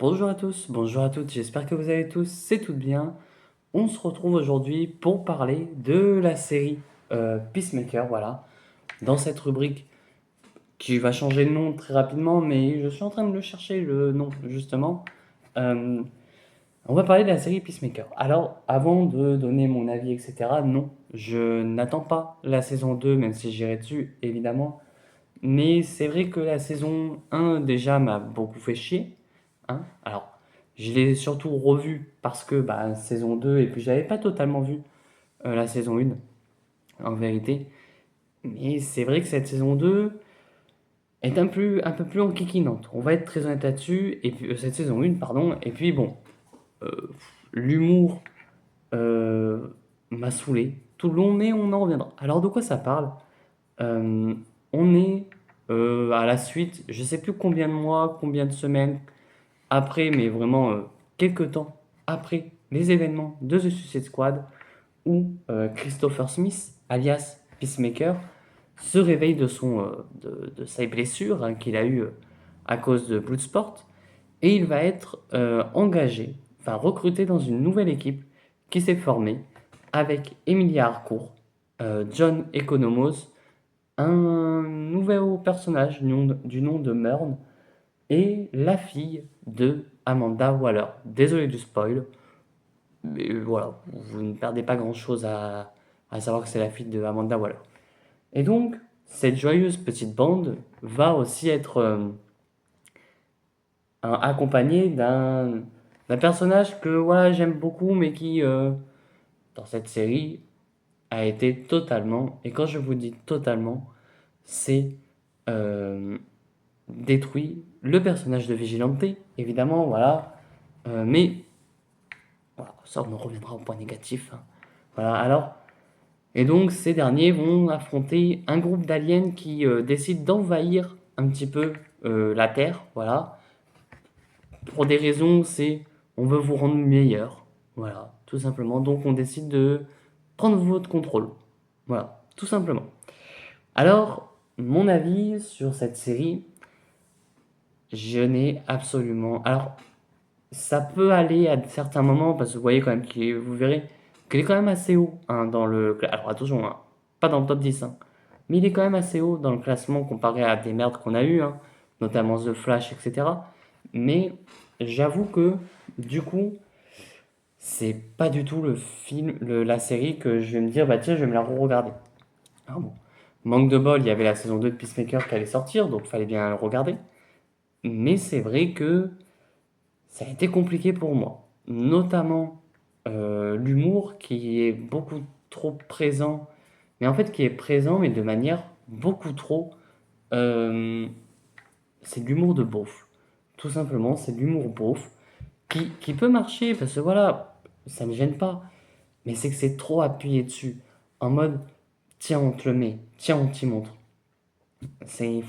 Bonjour à tous, bonjour à toutes, j'espère que vous allez tous, c'est tout bien. On se retrouve aujourd'hui pour parler de la série Peacemaker, voilà, dans cette rubrique qui va changer de nom très rapidement, mais je suis en train de le chercher, le nom, justement. Euh, on va parler de la série Peacemaker. Alors, avant de donner mon avis, etc., non, je n'attends pas la saison 2, même si j'irai dessus, évidemment. Mais c'est vrai que la saison 1 déjà m'a beaucoup fait chier, hein. Alors, je l'ai surtout revu parce que bah, saison 2 et puis j'avais pas totalement vu la saison 1 en vérité. Mais c'est vrai que cette saison 2 est un peu plus enquiquinante. On va être très honnête là-dessus. Et puis cette saison 1, pardon. Et puis bon, euh, l'humour euh, m'a saoulé tout le long, mais on en reviendra. Alors de quoi ça parle? Euh, on est à la suite, je sais plus combien de mois, combien de semaines après, mais vraiment quelques temps après les événements de The Suicide Squad, où Christopher Smith, alias Peacemaker, se réveille de sa blessure hein, qu'il a eue à cause de Bloodsport, et il va être engagé, enfin recruté dans une nouvelle équipe qui s'est formée avec Emilia Harcourt, John Economos, un nouveau personnage du nom de Murn et la fille de Amanda Waller. Désolé du spoil, mais voilà, vous ne perdez pas grand-chose à savoir que c'est la fille de Amanda Waller. Et donc, cette joyeuse petite bande va aussi être accompagnée d'un personnage que voilà, j'aime beaucoup, mais qui, dans cette série, a été totalement, et quand je vous dis totalement, c'est euh, détruit le personnage de Vigilante, évidemment, voilà. Mais voilà, ça, on en reviendra au point négatif, hein. Voilà, alors. Et donc, ces derniers vont affronter un groupe d'aliens qui décide d'envahir un petit peu la Terre, voilà. Pour des raisons, c'est on veut vous rendre meilleur, voilà, tout simplement. Donc, on décide de prendre votre contrôle, voilà, tout simplement. Alors, mon avis sur cette série, je n'ai absolument. Alors, ça peut aller à certains moments, parce que vous voyez quand même vous verrez qu'il est quand même assez haut hein, dans le. Alors attention, hein, pas dans le top 10, hein, mais il est quand même assez haut dans le classement comparé à des merdes qu'on a eues, hein, notamment The Flash, etc. Mais j'avoue que du coup, c'est pas du tout le film, la série que je vais me dire, bah tiens, je vais me la re-regarder. Ah bon. Manque de bol, il y avait la saison 2 de Peacemaker qui allait sortir, donc il fallait bien le regarder. Mais c'est vrai que ça a été compliqué pour moi, notamment l'humour qui est beaucoup trop présent, mais en fait qui est présent mais de manière beaucoup trop... euh, c'est de l'humour de beauf, tout simplement, c'est de l'humour beauf qui peut marcher parce que voilà, ça me gêne pas, mais c'est que c'est trop appuyé dessus, en mode tiens on te le met, tiens on t'y montre, c'est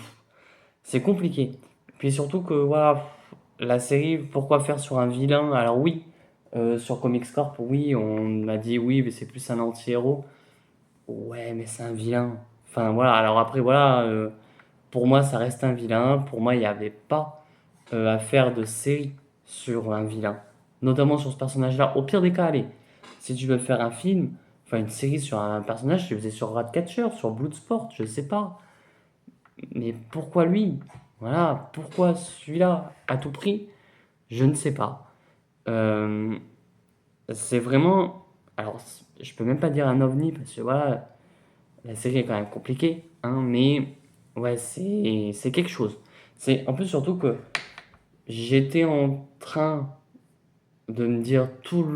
c'est compliqué. Puis surtout que voilà, la série, pourquoi faire sur un vilain? Alors oui, sur Comics Corp, oui, on m'a dit oui, mais c'est plus un anti-héros. Ouais, mais c'est un vilain. Enfin voilà, alors après voilà, pour moi ça reste un vilain. Pour moi, il n'y avait pas à faire de série sur un vilain. Notamment sur ce personnage-là. Au pire des cas, allez, si tu veux faire un film, enfin une série sur un personnage, tu le faisais sur Ratcatcher, sur Bloodsport, je sais pas. Mais pourquoi lui? Voilà, pourquoi celui-là à tout prix? Je ne sais pas. Euh, c'est vraiment. Alors, je peux même pas dire un ovni parce que voilà, la série est quand même compliquée, hein, mais ouais, c'est quelque chose. C'est en plus surtout que j'étais en train de me dire tout le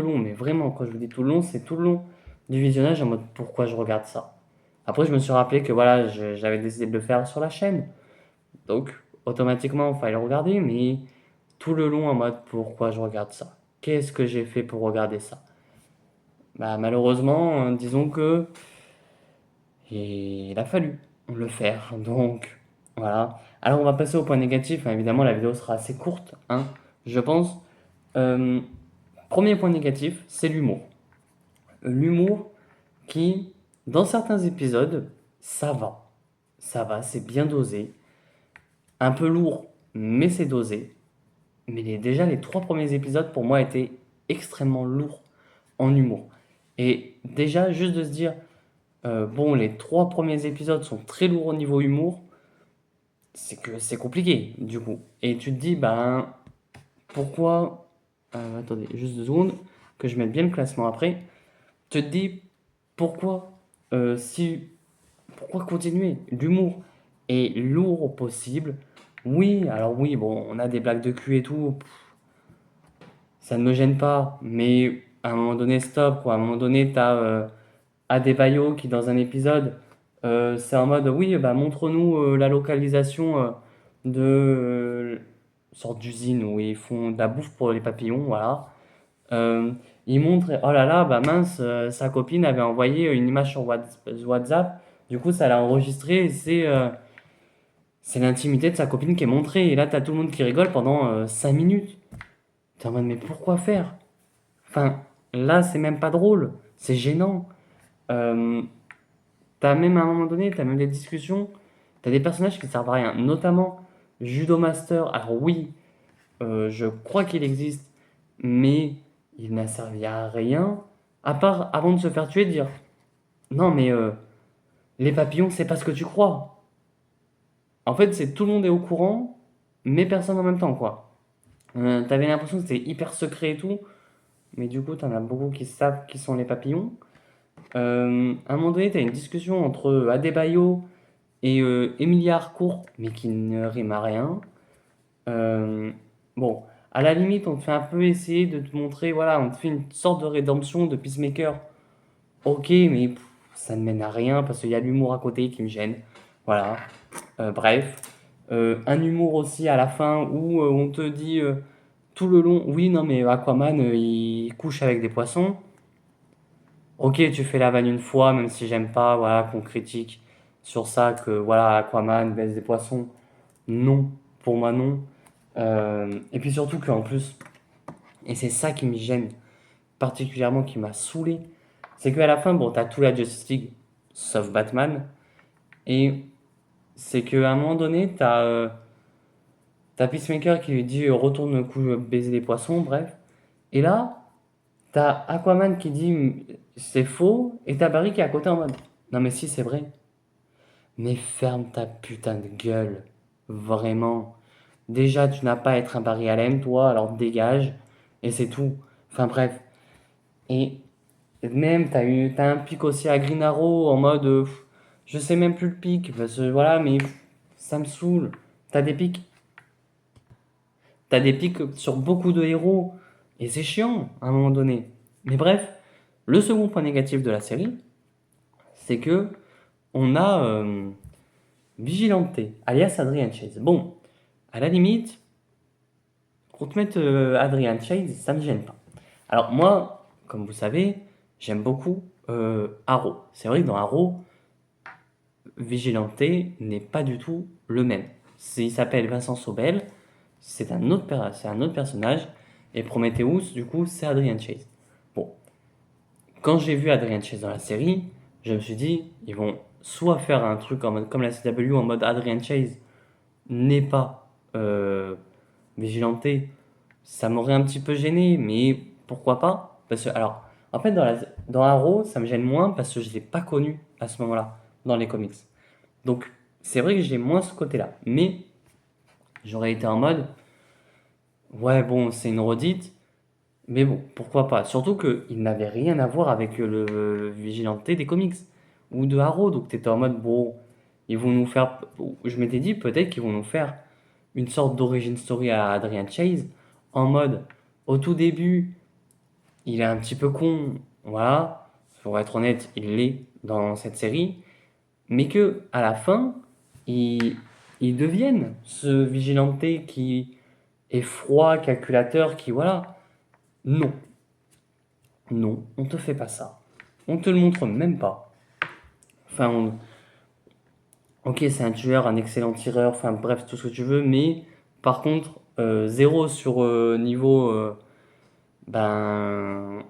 long, mais vraiment, quand je vous dis tout le long, c'est tout le long du visionnage en mode pourquoi je regarde ça. Après, je me suis rappelé que voilà, j'avais décidé de le faire sur la chaîne. Donc, automatiquement, il fallait le regarder, mais tout le long en mode pourquoi je regarde ça? Qu'est-ce que j'ai fait pour regarder ça? Bah, malheureusement, disons que il a fallu le faire. Donc, voilà. Alors, on va passer au point négatif, hein. Évidemment, la vidéo sera assez courte, hein, je pense. Euh, Premier point négatif, c'est l'humour. L'humour qui, dans certains épisodes, ça va. Ça va, c'est bien dosé. Un peu lourd, mais c'est dosé. Mais déjà, les 3 premiers épisodes, pour moi, étaient extrêmement lourds en humour. Et déjà, juste de se dire, bon, les 3 premiers épisodes sont très lourds au niveau humour, c'est que c'est compliqué, du coup. Et tu te dis, ben, pourquoi... attendez, juste 2 secondes, que je mette bien le classement après. Tu te dis, pourquoi, si, pourquoi continuer? L'humour est lourd au possible. Oui, alors oui, bon, on a des blagues de cul et tout, ça ne me gêne pas, mais à un moment donné, stop, quoi. À un moment donné, t'as Adebayo qui, dans un épisode, c'est en mode, oui, bah, montre-nous la localisation de sorte d'usine où ils font de la bouffe pour les papillons, voilà. Euh, il montre, oh là là, bah mince, sa copine avait envoyé une image sur WhatsApp, du coup, ça l'a enregistré, et c'est l'intimité de sa copine qui est montrée, et là, t'as tout le monde qui rigole pendant 5 minutes. T'es en mode, mais pourquoi faire? Enfin, là, c'est même pas drôle, c'est gênant. Euh, T'as même à un moment donné, t'as même des discussions, t'as des personnages qui ne servent à rien, notamment Judo Master. Alors oui, je crois qu'il existe, mais il n'a servi à rien, à part avant de se faire tuer, dire non mais les papillons, c'est pas ce que tu crois. En fait, c'est tout le monde est au courant, mais personne en même temps, quoi. T'avais l'impression que c'était hyper secret et tout, mais du coup, t'en as beaucoup qui savent qui sont les papillons. À un moment donné, t'as une discussion entre Adebayo et Emilia Harcourt, mais qui ne rime à rien. Euh, bon, à la limite, on te fait un peu essayer de te montrer, voilà, on te fait une sorte de rédemption de Peacemaker. Ok, mais ça ne mène à rien parce qu'il y a l'humour à côté qui me gêne. Voilà. Bref. Un humour aussi à la fin où on te dit tout le long, oui, non, mais Aquaman, il couche avec des poissons. Ok, tu fais la vanne une fois, même si j'aime pas, voilà, qu'on critique sur ça, que voilà, Aquaman baisse des poissons. Non, pour moi non. Et puis surtout qu'en plus, et c'est ça qui me gêne particulièrement, qui m'a saoulé, c'est qu'à la fin, bon, t'as tout la Justice League, sauf Batman, et c'est qu'à un moment donné, t'as Peacemaker qui lui dit retourne baiser les poissons, bref. Et là, t'as Aquaman qui dit c'est faux, et t'as Barry qui est à côté en mode non mais si c'est vrai. Mais ferme ta putain de gueule, vraiment. Déjà, tu n'as pas à être un Barry Allen, toi, alors dégage, et c'est tout. Enfin bref. Et même, t'as un pic aussi à Green Arrow en mode, je sais même plus le pic, parce que voilà, mais ça me saoule. T'as des pics, t'as des pics sur beaucoup de héros, et c'est chiant à un moment donné. Mais bref, le second point négatif de la série, c'est que on a Vigilante, alias Adrian Chase. Bon, à la limite, qu'on te mette Adrian Chase, ça me gêne pas. Alors moi, comme vous savez, j'aime beaucoup Arrow. C'est vrai que dans Arrow, Vigilante n'est pas du tout le même. Il s'appelle Vincent Sobel, c'est un autre personnage, et Prometheus, du coup, c'est Adrian Chase. Bon, quand j'ai vu Adrian Chase dans la série, je me suis dit, ils vont soit faire un truc en mode, comme la CW en mode Adrian Chase n'est pas Vigilante, ça m'aurait un petit peu gêné, mais pourquoi pas? Parce que, alors, en fait, dans Arrow, ça me gêne moins parce que je ne l'ai pas connu à ce moment-là, dans les comics. Donc, c'est vrai que j'ai moins ce côté-là. Mais, j'aurais été en mode, ouais, bon, c'est une redite, mais bon, pourquoi pas? Surtout qu'il n'avait rien à voir avec le Vigilante des comics ou de Arrow. Donc, t'étais en mode, bon, ils vont nous faire. Je m'étais dit, peut-être qu'ils vont nous faire une sorte d'origin story à Adrian Chase en mode, au tout début, il est un petit peu con, voilà, pour être honnête, il l'est dans cette série, mais que à la fin, ils, ils deviennent ce vigilanté qui est froid, calculateur, qui voilà. Non, non, on te fait pas ça. On te le montre même pas. Enfin, ok, c'est un tueur, un excellent tireur, enfin bref, tout ce que tu veux, mais par contre, zéro sur niveau ben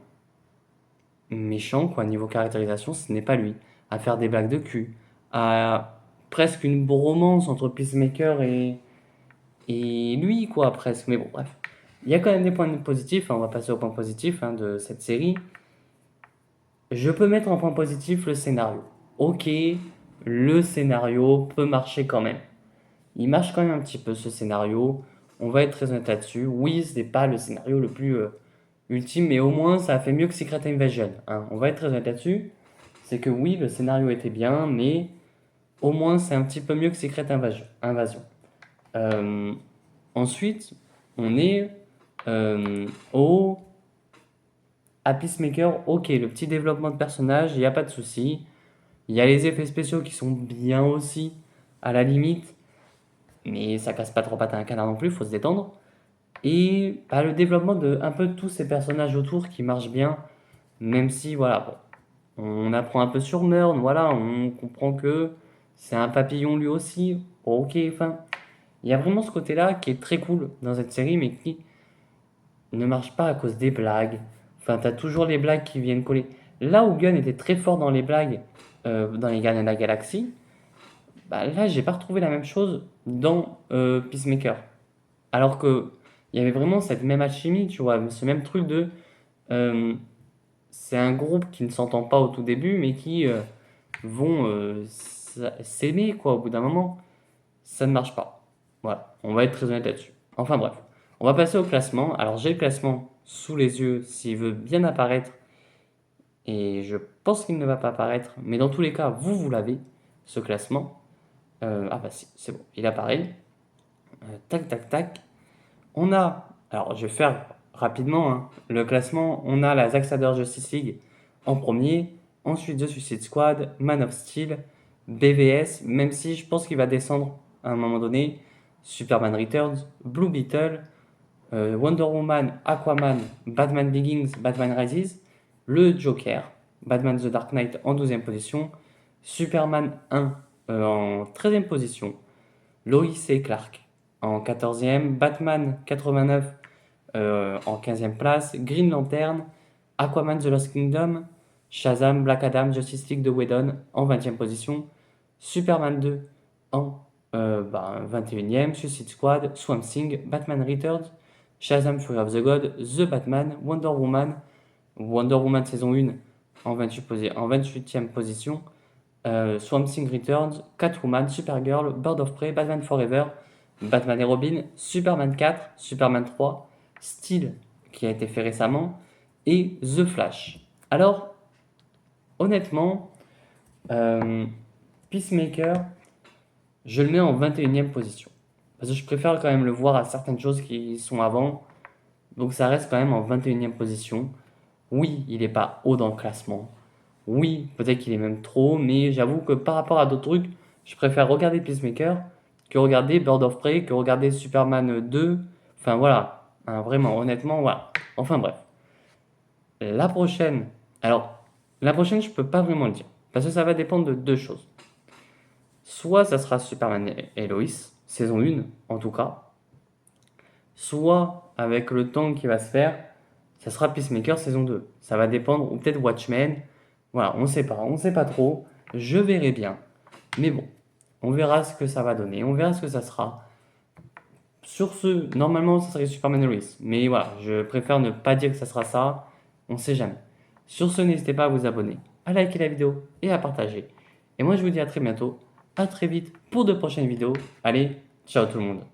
méchant, quoi, niveau caractérisation, ce n'est pas lui. À faire des blagues de cul, à presque une bromance entre Peacemaker et lui, quoi, presque. Mais bon, bref. Il y a quand même des points positifs, hein, on va passer aux points positifs hein, de cette série. Je peux mettre en point positif le scénario. Ok, le scénario peut marcher quand même. Il marche quand même un petit peu ce scénario. On va être très honnête là-dessus. Oui, ce n'est pas le scénario le plus ultime, mais au moins ça a fait mieux que Secret Invasion, hein. On va être très honnête là-dessus. C'est que oui, le scénario était bien, mais au moins c'est un petit peu mieux que Secret Invasion. Euh, Ensuite, on est au à Peacemaker. Ok, le petit développement de personnage, il n'y a pas de souci. Il y a les effets spéciaux qui sont bien aussi, à la limite, mais ça casse pas trop pattes à un canard non plus, faut se détendre. Et bah, le développement de un peu tous ces personnages autour qui marchent bien, même si voilà, bon, on apprend un peu sur Murn, voilà, on comprend que c'est un papillon lui aussi. Ok, enfin, il y a vraiment ce côté-là qui est très cool dans cette série, mais qui ne marche pas à cause des blagues. Enfin, t'as toujours les blagues qui viennent coller. Là où Gunn était très fort dans les blagues dans les Gardiens de la Galaxie, bah là, j'ai pas retrouvé la même chose dans Peacemaker. Alors que il y avait vraiment cette même alchimie, tu vois, ce même truc de euh, c'est un groupe qui ne s'entend pas au tout début, mais qui vont s'aimer quoi au bout d'un moment. Ça ne marche pas. Voilà, on va être très honnête là-dessus. Enfin bref, on va passer au classement. Alors j'ai le classement sous les yeux s'il veut bien apparaître, et je pense qu'il ne va pas apparaître, mais dans tous les cas, vous l'avez, ce classement. Ah bah si, c'est bon, il apparaît. Tac, tac, tac. On a, alors je vais faire rapidement hein, le classement. On a la Zack Snyder Justice League en premier, ensuite The Suicide Squad, Man of Steel, BVS, même si je pense qu'il va descendre à un moment donné, Superman Returns, Blue Beetle, Wonder Woman, Aquaman, Batman Begins, Batman Rises, le Joker, Batman The Dark Knight en 12e position, Superman 1 en 13e position, Lois et Clark en 14e, Batman 89 en 15e place, Green Lantern, Aquaman The Lost Kingdom, Shazam, Black Adam, Justice League de Whedon en 20e position, Superman 2 en 21e, Suicide Squad, Swamp Thing, Batman Returns, Shazam Fury of the God, The Batman, Wonder Woman saison 1 en 28e position, Swamp Thing Returns, Catwoman, Supergirl, Bird of Prey, Batman Forever, Batman et Robin, Superman 4, Superman 3, Steel qui a été fait récemment et The Flash. Alors, honnêtement, euh, Peacemaker, je le mets en 21e position. Parce que je préfère quand même le voir à certaines choses qui sont avant. Donc ça reste quand même en 21e position. Oui, il n'est pas haut dans le classement. Oui, peut-être qu'il est même trop, mais j'avoue que par rapport à d'autres trucs, je préfère regarder Peacemaker que regarder Bird of Prey, que regarder Superman 2. Enfin voilà, hein, vraiment, honnêtement, voilà. Enfin bref. La prochaine, alors, la prochaine, je peux pas vraiment le dire. Parce que ça va dépendre de deux choses. Soit ça sera Superman et Lois, saison 1 en tout cas. Soit avec le temps qui va se faire, ça sera Peacemaker saison 2. Ça va dépendre, ou peut-être Watchmen. Voilà, on ne sait pas trop. Je verrai bien. Mais bon, on verra ce que ça va donner, on verra ce que ça sera. Sur ce, normalement, ça serait Superman et Lois. Mais voilà, je préfère ne pas dire que ça sera ça. On sait jamais. Sur ce, n'hésitez pas à vous abonner, à liker la vidéo et à partager. Et moi, je vous dis à très bientôt, à très vite pour de prochaines vidéos. Allez, ciao tout le monde.